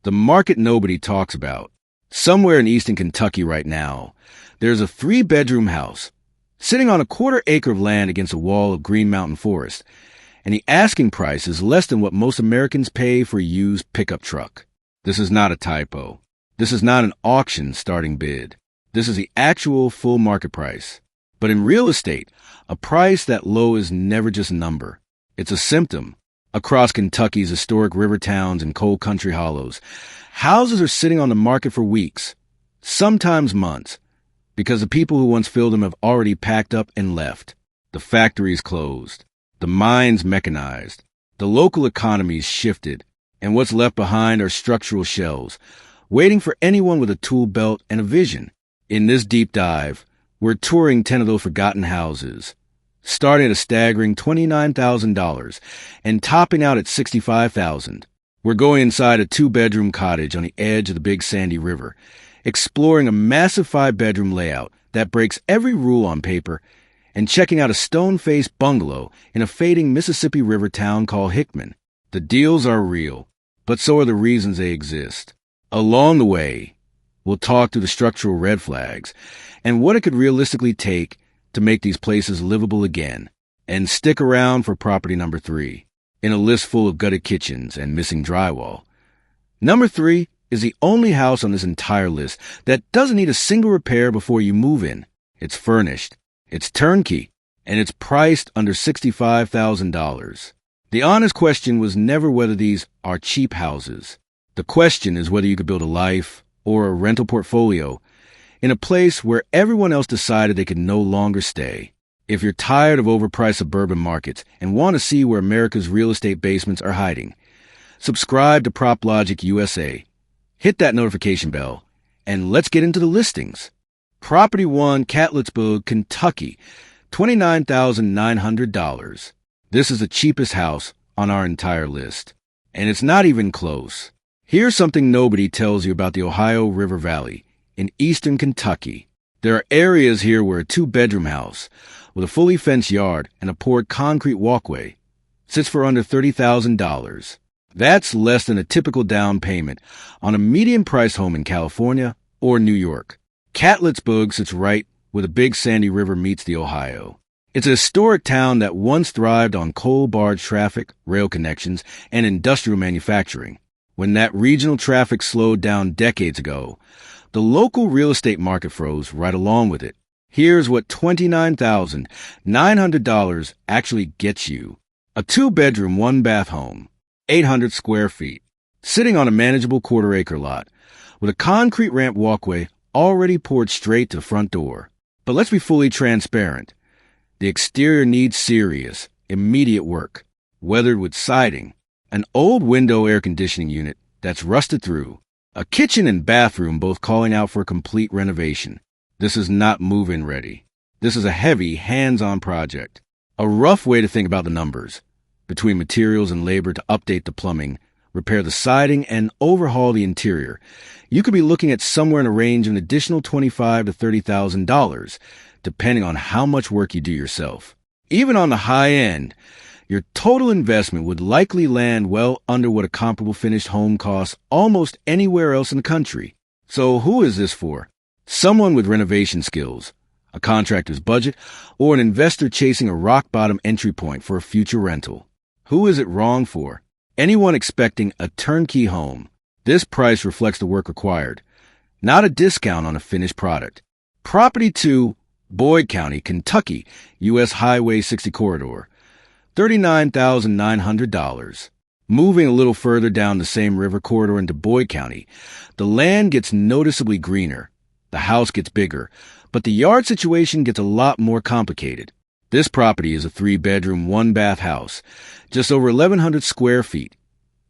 the market nobody talks about. Somewhere in eastern Kentucky right now, there's a 3-bedroom house sitting on a 1/4 acre of land against a wall of Green Mountain Forest, and the asking price is less than what most Americans pay for a used pickup truck. This is not a typo. This is not an auction starting bid. This is the actual full market price. But in real estate, a price that low is never just a number. It's a symptom. Across Kentucky's historic river towns and coal country hollows, houses are sitting on the market for weeks, sometimes months, because the people who once filled them have already packed up and left. The factories closed. The mines mechanized. The local economies shifted. And what's left behind are structural shells, waiting for anyone with a tool belt and a vision. In this deep dive, we're touring 10 of those forgotten houses, starting at a staggering $29,000 and topping out at $65,000. We're going inside a 2-bedroom cottage on the edge of the Big Sandy River, exploring a massive 5-bedroom layout that breaks every rule on paper, and checking out a stone-faced bungalow in a fading Mississippi River town called Hickman. The deals are real, but so are the reasons they exist. Along the way, we'll talk through the structural red flags and what it could realistically take to make these places livable again. And stick around for property number 3, in a list full of gutted kitchens and missing drywall. Number 3 is the only house on this entire list that doesn't need a single repair before you move in. It's furnished, it's turnkey, and it's priced under $65,000. The honest question was never whether these are cheap houses. The question is whether you could build a life or a rental portfolio in a place where everyone else decided they could no longer stay. If you're tired of overpriced suburban markets and want to see where America's real estate basements are hiding, subscribe to PropLogic USA, hit that notification bell, and let's get into the listings. Property 1, Catlettsburg, Kentucky, $29,900. This is the cheapest house on our entire list, and it's not even close. Here's something nobody tells you about the Ohio River Valley in eastern Kentucky. There are areas here where a 2-bedroom house with a fully fenced yard and a poured concrete walkway sits for under $30,000. That's less than a typical down payment on a median-priced home in California or New York. Catlettsburg sits right where the Big Sandy River meets the Ohio. It's a historic town that once thrived on coal barge traffic, rail connections, and industrial manufacturing. When that regional traffic slowed down decades ago, the local real estate market froze right along with it. Here's what $29,900 actually gets you. A 2-bedroom, 1-bath home, 800 square feet, sitting on a manageable 1/4 acre lot, with a concrete ramp walkway already poured straight to the front door. But let's be fully transparent. The exterior needs serious, immediate work, weathered with siding, an old window air conditioning unit that's rusted through, a kitchen and bathroom both calling out for a complete renovation. This is not move-in ready. This is a heavy, hands-on project. A rough way to think about the numbers, between materials and labor to update the plumbing, repair the siding, and overhaul the interior, you could be looking at somewhere in a range of an additional $25,000 to $30,000, depending on how much work you do yourself. Even on the high end, your total investment would likely land well under what a comparable finished home costs almost anywhere else in the country. So who is this for? Someone with renovation skills, a contractor's budget, or an investor chasing a rock-bottom entry point for a future rental. Who is it wrong for? Anyone expecting a turnkey home. This price reflects the work required, not a discount on a finished product. Property 2, Boyd County, Kentucky, U.S. Highway 60 corridor, $39,900. Moving a little further down the same river corridor into Boyd County, the land gets noticeably greener, the house gets bigger, but the yard situation gets a lot more complicated. This property is a 3-bedroom, 1-bath house, just over 1,100 square feet,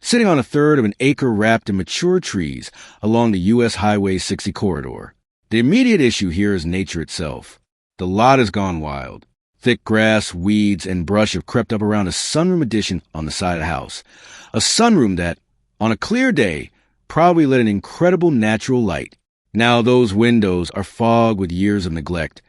sitting on a 1/3 of an acre wrapped in mature trees along the U.S. Highway 60 corridor. The immediate issue here is nature itself. The lot has gone wild. Thick grass, weeds, and brush have crept up around a sunroom addition on the side of the house. A sunroom that, on a clear day, probably let in incredible natural light. Now those windows are fogged with years of neglect,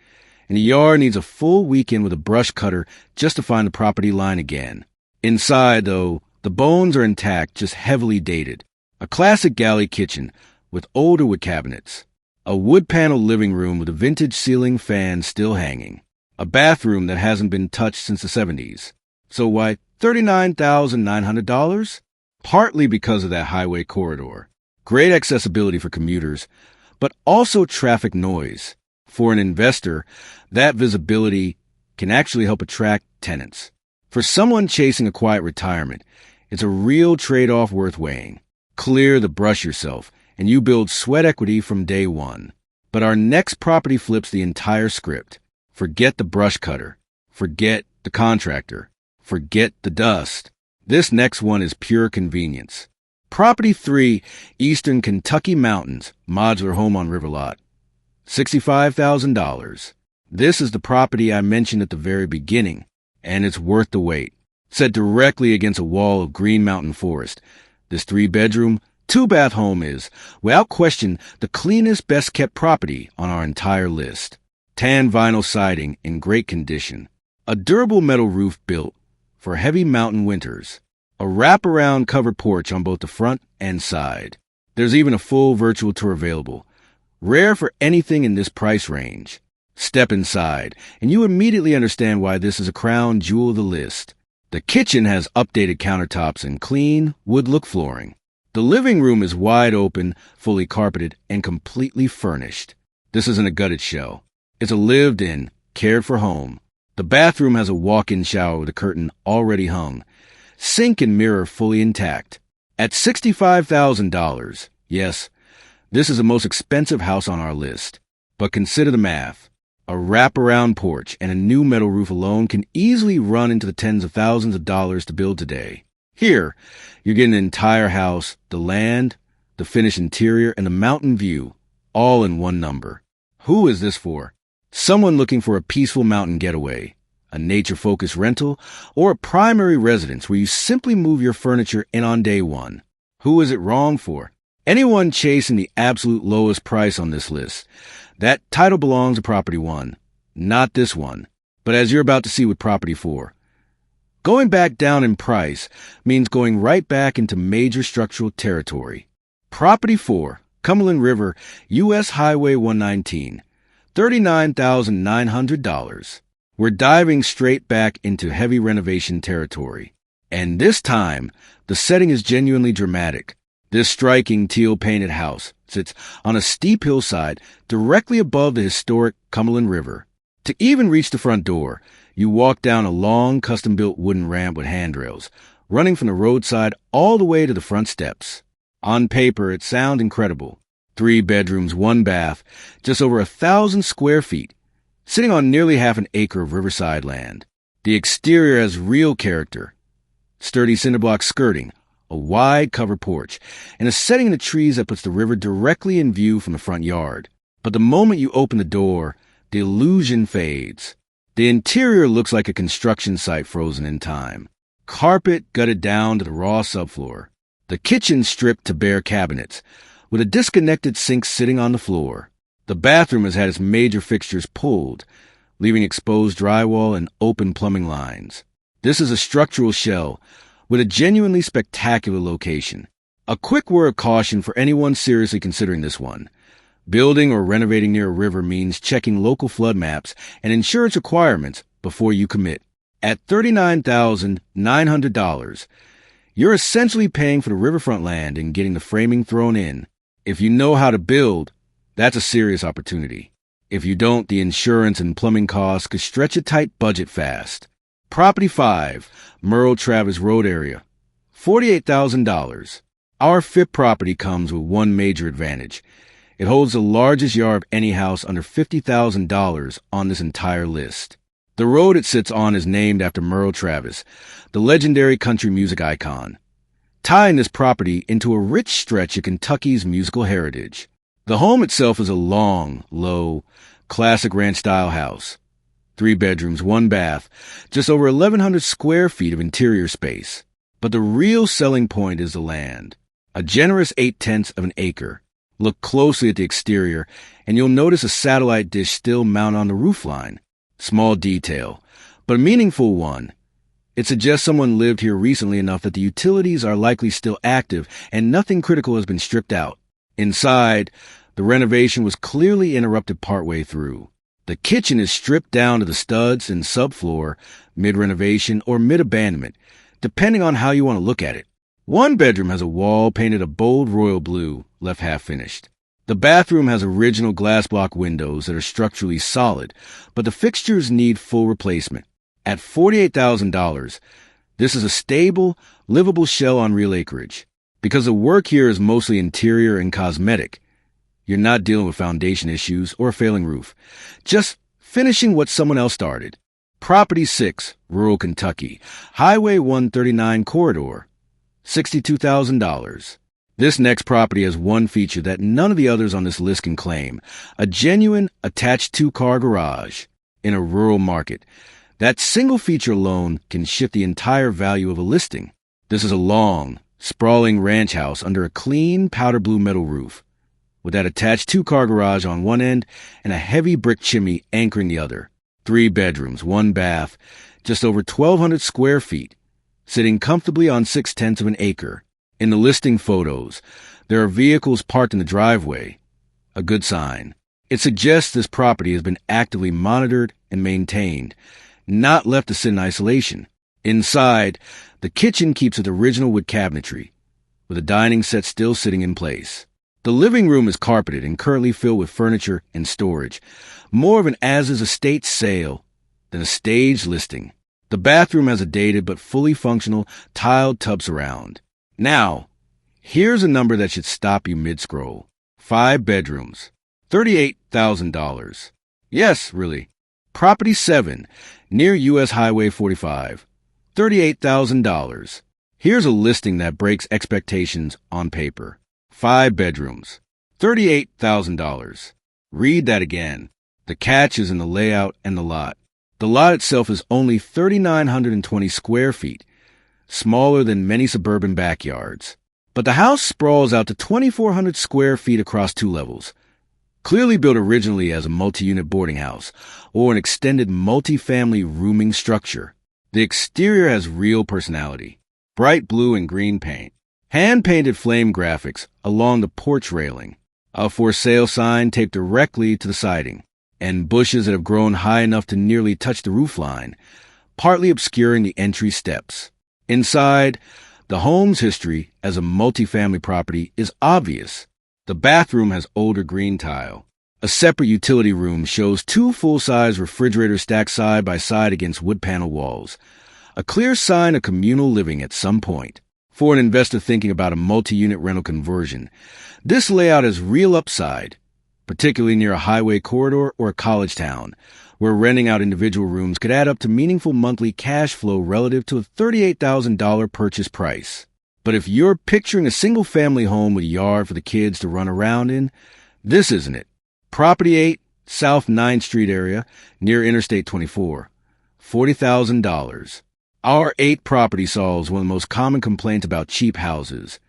and the yard needs a full weekend with a brush cutter just to find the property line again. Inside, though, the bones are intact, just heavily dated. A classic galley kitchen with older wood cabinets. A wood-paneled living room with a vintage ceiling fan still hanging. A bathroom that hasn't been touched since the 70s. So why $39,900? Partly because of that highway corridor. Great accessibility for commuters, but also traffic noise. For an investor, that visibility can actually help attract tenants. For someone chasing a quiet retirement, it's a real trade-off worth weighing. Clear the brush yourself, and you build sweat equity from day one. But our next property flips the entire script. Forget the brush cutter. Forget the contractor. Forget the dust. This next one is pure convenience. Property 3, Eastern Kentucky Mountains, modular home on River Lot. $65,000. This is the property I mentioned at the very beginning, and it's worth the wait. Set directly against a wall of Green Mountain Forest, this 3-bedroom, 2-bath home is, without question, the cleanest, best-kept property on our entire list. Tan vinyl siding in great condition. A durable metal roof built for heavy mountain winters. A wraparound covered porch on both the front and side. There's even a full virtual tour available. Rare for anything in this price range. Step inside, and you immediately understand why this is a crown jewel of the list. The kitchen has updated countertops and clean, wood-look flooring. The living room is wide open, fully carpeted, and completely furnished. This isn't a gutted shell. It's a lived-in, cared-for home. The bathroom has a walk-in shower with a curtain already hung. Sink and mirror fully intact. At $65,000, yes, this is the most expensive house on our list. But consider the math. A wraparound porch and a new metal roof alone can easily run into the tens of thousands of dollars to build today. Here, you're getting an entire house, the land, the finished interior, and the mountain view, all in one number. Who is this for? Someone looking for a peaceful mountain getaway, a nature-focused rental, or a primary residence where you simply move your furniture in on day one. Who is it wrong for? Anyone chasing the absolute lowest price on this list. That title belongs to Property 1, not this one. But as you're about to see with Property 4, going back down in price means going right back into major structural territory. Property 4, Cumberland River, U.S. Highway 119, $39,900. We're diving straight back into heavy renovation territory. And this time, the setting is genuinely dramatic. This striking teal-painted house sits on a steep hillside directly above the historic Cumberland River. To even reach the front door, you walk down a long, custom-built wooden ramp with handrails, running from the roadside all the way to the front steps. On paper, it sounds incredible. 3 bedrooms, 1 bath, just over 1,000 square feet, sitting on nearly half an acre of Riverside land. The exterior has real character. Sturdy cinderblock skirting, a wide covered porch, and a setting in the trees that puts the river directly in view from the front yard. But the moment you open the door, the illusion fades. The interior looks like a construction site frozen in time. Carpet gutted down to the raw subfloor. The kitchen stripped to bare cabinets, with a disconnected sink sitting on the floor. The bathroom has had its major fixtures pulled, leaving exposed drywall and open plumbing lines. This is a structural shell with a genuinely spectacular location. A quick word of caution for anyone seriously considering this one. Building or renovating near a river means checking local flood maps and insurance requirements before you commit. At $39,900, you're essentially paying for the riverfront land and getting the framing thrown in. If you know how to build, that's a serious opportunity. If you don't, the insurance and plumbing costs could stretch a tight budget fast. Property 5, Merle Travis Road area, $48,000. Our 5th property comes with one major advantage. It holds the largest yard of any house under $50,000 on this entire list. The road it sits on is named after Merle Travis, the legendary country music icon, tying this property into a rich stretch of Kentucky's musical heritage. The home itself is a long, low, classic ranch-style house. 3 bedrooms, 1 bath, just over 1,100 square feet of interior space. But the real selling point is the land, a generous 8/10 of an acre. Look closely at the exterior, and you'll notice a satellite dish still mounted on the roofline. Small detail, but a meaningful one. It suggests someone lived here recently enough that the utilities are likely still active and nothing critical has been stripped out. Inside, the renovation was clearly interrupted partway through. The kitchen is stripped down to the studs and subfloor, mid-renovation or mid-abandonment, depending on how you want to look at it. One bedroom has a wall painted a bold royal blue, left half finished. The bathroom has original glass block windows that are structurally solid, but the fixtures need full replacement. At $48,000, this is a stable, livable shell on real acreage. Because the work here is mostly interior and cosmetic, you're not dealing with foundation issues or a failing roof, just finishing what someone else started. Property 6, rural Kentucky, Highway 139 corridor, $62,000. This next property has one feature that none of the others on this list can claim, a genuine attached two-car garage in a rural market. That single feature alone can shift the entire value of a listing. This is a long, sprawling ranch house under a clean powder blue metal roof, with that attached two-car garage on one end and a heavy brick chimney anchoring the other. 3 bedrooms, 1 bath, just over 1,200 square feet, sitting comfortably on 6/10 of an acre. In the listing photos, there are vehicles parked in the driveway, a good sign. It suggests this property has been actively monitored and maintained, not left to sit in isolation. Inside, the kitchen keeps its original wood cabinetry, with a dining set still sitting in place. The living room is carpeted and currently filled with furniture and storage, more of an as-is estate sale than a staged listing. The bathroom has a dated but fully functional tiled tub surround. Now, here's a number that should stop you mid-scroll. 5 bedrooms, $38,000. Yes, really. Property 7, near U.S. Highway 45, $38,000. Here's a listing that breaks expectations on paper. 5 bedrooms, $38,000. Read that again. The catch is in the layout and the lot. The lot itself is only 3,920 square feet, smaller than many suburban backyards. But the house sprawls out to 2,400 square feet across 2 levels, clearly built originally as a multi-unit boarding house or an extended multi-family rooming structure. The exterior has real personality. Bright blue and green paint, hand-painted flame graphics along the porch railing, a for sale sign taped directly to the siding, and bushes that have grown high enough to nearly touch the roofline, partly obscuring the entry steps. Inside, the home's history as a multifamily property is obvious. The bathroom has older green tile. A separate utility room shows 2 full-size refrigerators stacked side by side against wood panel walls, a clear sign of communal living at some point. For an investor thinking about a multi-unit rental conversion, this layout has real upside, particularly near a highway corridor or a college town, where renting out individual rooms could add up to meaningful monthly cash flow relative to a $38,000 purchase price. But if you're picturing a single-family home with a yard for the kids to run around in, this isn't it. Property 8, South 9th Street area, near Interstate 24, $40,000. Our 8 property solves one of the most common complaints about cheap houses.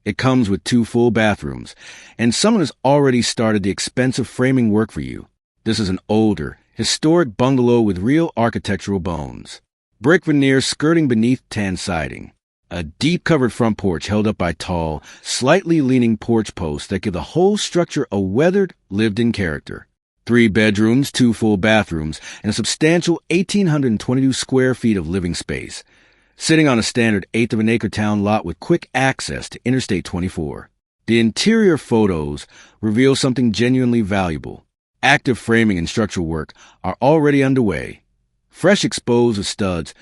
It comes with 2 full bathrooms, and someone has already started the expensive framing work for you. This is an older, historic bungalow with real architectural bones. Brick veneer skirting beneath tan siding. A deep covered front porch held up by tall, slightly leaning porch posts that give the whole structure a weathered, lived-in character. 3 bedrooms, 2 full bathrooms, and a substantial 1,822 square feet of living space, sitting on a standard 1/8 of an acre town lot with quick access to Interstate 24. The interior photos reveal something genuinely valuable. Active framing and structural work are already underway. Fresh exposed with studs,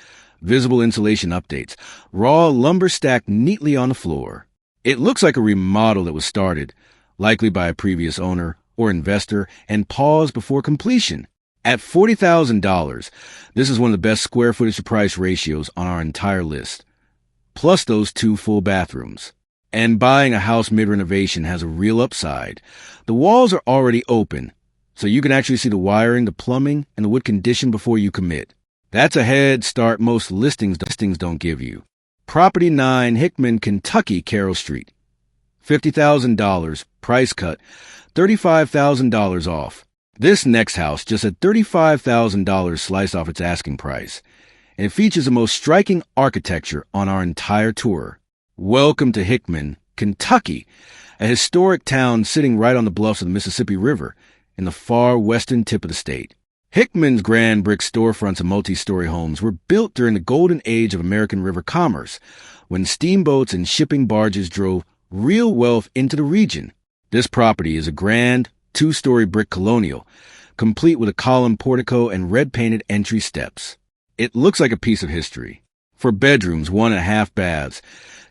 visible insulation updates, raw lumber stacked neatly on the floor. It looks like a remodel that was started, likely by a previous owner or investor, and paused before completion. At $40,000, this is one of the best square footage to price ratios on our entire list, plus those 2 full bathrooms. And buying a house mid-renovation has a real upside. The walls are already open, so you can actually see the wiring, the plumbing, and the wood condition before you commit. That's a head start most listings don't give you. Property 9, Hickman, Kentucky, Carrol Street. $50,000, price cut, $35,000 off. This next house just had $35,000 sliced off its asking price, and it features the most striking architecture on our entire tour. Welcome to Hickman, Kentucky, a historic town sitting right on the bluffs of the Mississippi River in the far western tip of the state. Hickman's grand brick storefronts and multi-story homes were built during the golden age of American river commerce, when steamboats and shipping barges drove real wealth into the region. This property is a grand, two-story brick colonial, complete with a column portico and red-painted entry steps. It looks like a piece of history. For bedrooms, 1.5 baths,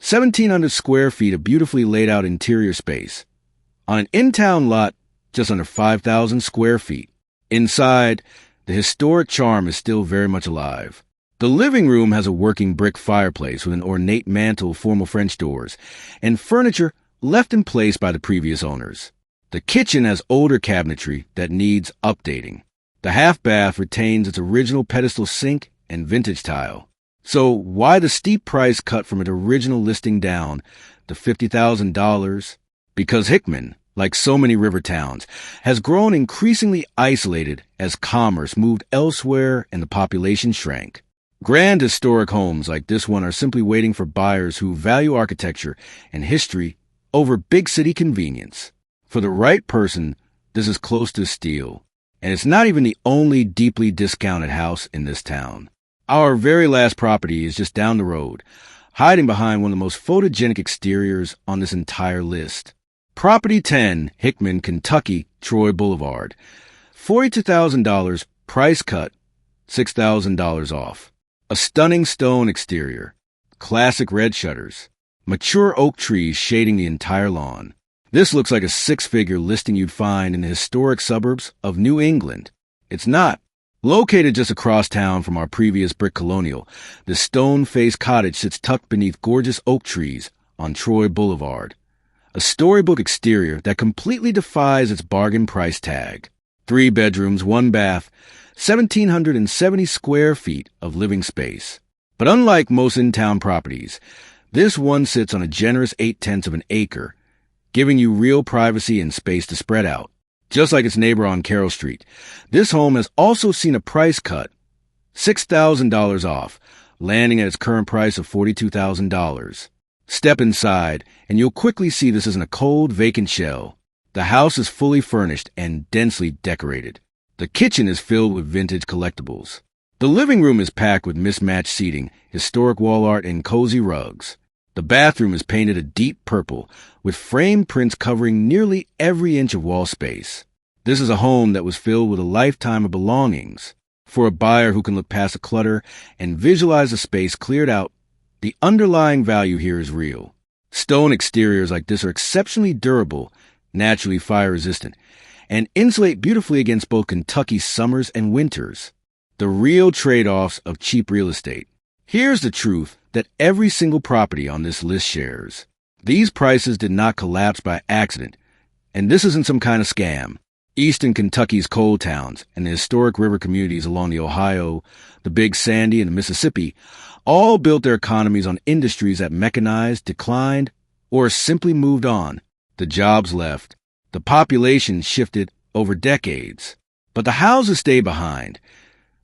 1,700 square feet of beautifully laid-out interior space. On an in-town lot, just under 5,000 square feet. Inside, the historic charm is still very much alive. The living room has a working brick fireplace with an ornate mantel, formal French doors, and furniture left in place by the previous owners. The kitchen has older cabinetry that needs updating. The half-bath retains its original pedestal sink and vintage tile. So why the steep price cut from its original listing down to $50,000? Because Hickman, like so many river towns, has grown increasingly isolated as commerce moved elsewhere and the population shrank. Grand historic homes like this one are simply waiting for buyers who value architecture and history over big city convenience. For the right person, this is close to steal. And it's not even the only deeply discounted house in this town. Our very last property is just down the road, hiding behind one of the most photogenic exteriors on this entire list. Property 10, Hickman, Kentucky, Troy Boulevard. $42,000, price cut, $6,000 off. A stunning stone exterior, classic red shutters, mature oak trees shading the entire lawn. This looks like a six-figure listing you'd find in the historic suburbs of New England. It's not. Located just across town from our previous brick colonial, the stone-faced cottage sits tucked beneath gorgeous oak trees on Troy Boulevard. A storybook exterior that completely defies its bargain price tag. 3 bedrooms, 1 bath, 1,770 square feet of living space. But unlike most in-town properties, this one sits on a generous 0.8 of an acre, giving you real privacy and space to spread out. Just like its neighbor on Carrol Street, this home has also seen a price cut, $6,000 off, landing at its current price of $42,000. Step inside, and you'll quickly see this isn't a cold, vacant shell. The house is fully furnished and densely decorated. The kitchen is filled with vintage collectibles. The living room is packed with mismatched seating, historic wall art, and cozy rugs. The bathroom is painted a deep purple, with framed prints covering nearly every inch of wall space. This is a home that was filled with a lifetime of belongings. For a buyer who can look past the clutter and visualize the space cleared out, the underlying value here is real. Stone exteriors like this are exceptionally durable, naturally fire-resistant, and insulate beautifully against both Kentucky's summers and winters. The real trade-offs of cheap real estate. Here's the truth that every single property on this list shares. These prices did not collapse by accident, and this isn't some kind of scam. Eastern Kentucky's coal towns and the historic river communities along the Ohio, the Big Sandy, and the Mississippi all built their economies on industries that mechanized, declined, or simply moved on. The jobs left. The population shifted over decades. But the houses stayed behind,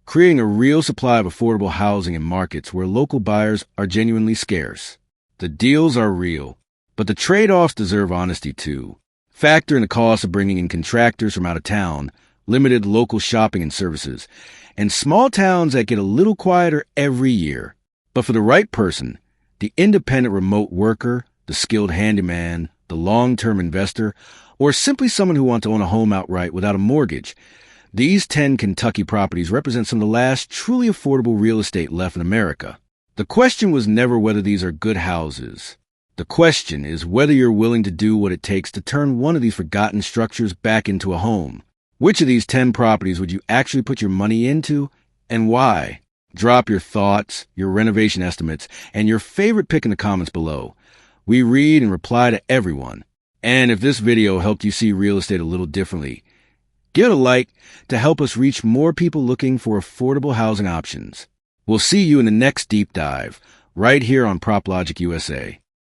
creating a real supply of affordable housing in markets where local buyers are genuinely scarce. The deals are real, but the trade-offs deserve honesty too. Factor in the cost of bringing in contractors from out of town, limited local shopping and services, and small towns that get a little quieter every year. But for the right person, the independent remote worker, the skilled handyman, the long-term investor, or simply someone who wants to own a home outright without a mortgage, these 10 Kentucky properties represent some of the last truly affordable real estate left in America. The question was never whether these are good houses. The question is whether you're willing to do what it takes to turn one of these forgotten structures back into a home. Which of these 10 properties would you actually put your money into, and why? Drop your thoughts, your renovation estimates, and your favorite pick in the comments below. We read and reply to everyone. And if this video helped you see real estate a little differently, give it a like to help us reach more people looking for affordable housing options. We'll see you in the next deep dive, right here on PropLogic USA.